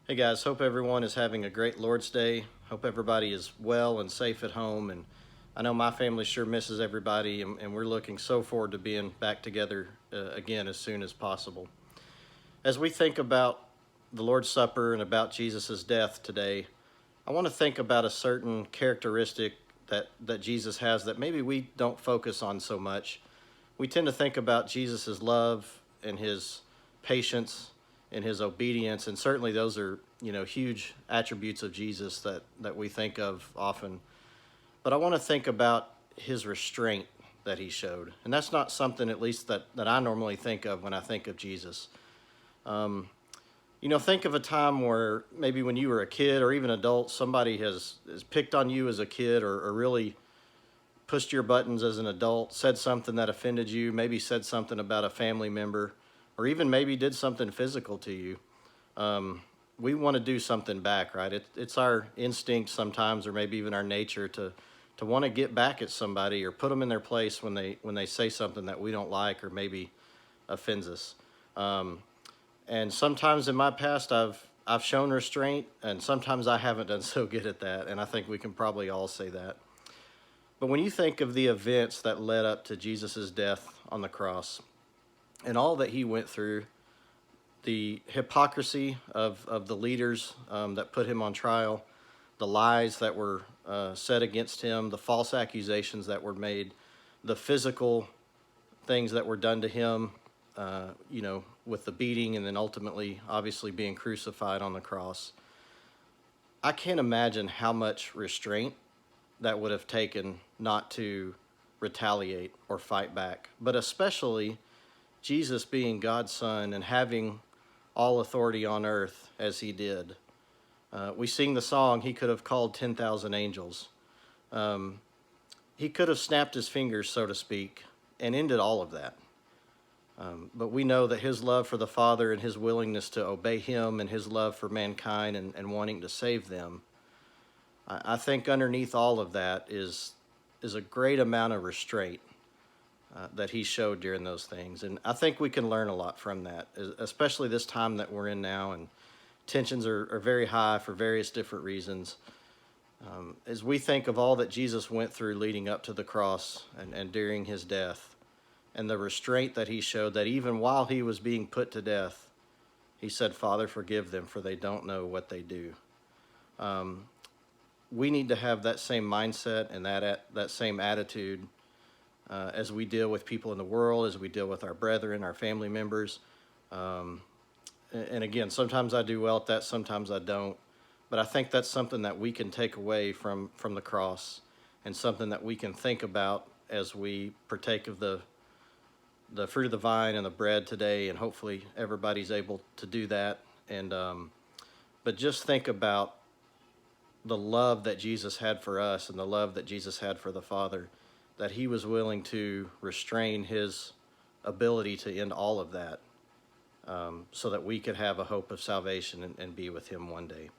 Hey guys, hope everyone is having a great Lord's Day. Hope everybody is well and safe at home. And I know my family sure misses everybody, and we're looking so forward to being back together again as soon as possible. As we think about the Lord's Supper and about Jesus' death today, I want to think about a certain characteristic that Jesus has that maybe we don't focus on so much. We tend to think about Jesus' love and his patience and his obedience, and certainly those are, huge attributes of Jesus that we think of often. But I want to think about his restraint that he showed. And that's not something, at least, that I normally think of when I think of Jesus. Think of a time where maybe when you were a kid or even adult, somebody has picked on you as a kid, or really pushed your buttons as an adult, said something that offended you, maybe said something about a family member, or even maybe did something physical to you. We want to do something back, right? It's our instinct sometimes, or maybe even our nature, to want to get back at somebody or put them in their place when they say something that we don't like or maybe offends us. And sometimes in my past, I've shown restraint, and sometimes I haven't done so good at that. And I think we can probably all say that. But when you think of the events that led up to Jesus' death on the cross and all that he went through, the hypocrisy of the leaders that put him on trial, the lies that were said against him, the false accusations that were made, the physical things that were done to him, with the beating and then ultimately, obviously, being crucified on the cross. I can't imagine how much restraint that would have taken not to retaliate or fight back, but especially Jesus being God's Son and having all authority on earth as he did. We sing the song, he could have called 10,000 angels. He could have snapped his fingers, so to speak, and ended all of that. But we know that his love for the Father and his willingness to obey him and his love for mankind and wanting to save them, I think underneath all of that is a great amount of restraint that he showed during those things. And I think we can learn a lot from that, especially this time that we're in now, and tensions are very high for various different reasons. As we think of all that Jesus went through leading up to the cross and during his death, and the restraint that he showed, that even while he was being put to death, he said, "Father, forgive them, for they don't know what they do." We need to have that same mindset and that same attitude as we deal with people in the world, as we deal with our brethren, our family members. And again, sometimes I do well at that, sometimes I don't. But I think that's something that we can take away from the cross, and something that we can think about as we partake of the fruit of the vine and the bread today. And hopefully everybody's able to do that. And but just think about the love that Jesus had for us and the love that Jesus had for the Father, that he was willing to restrain his ability to end all of that, so that we could have a hope of salvation and be with him one day.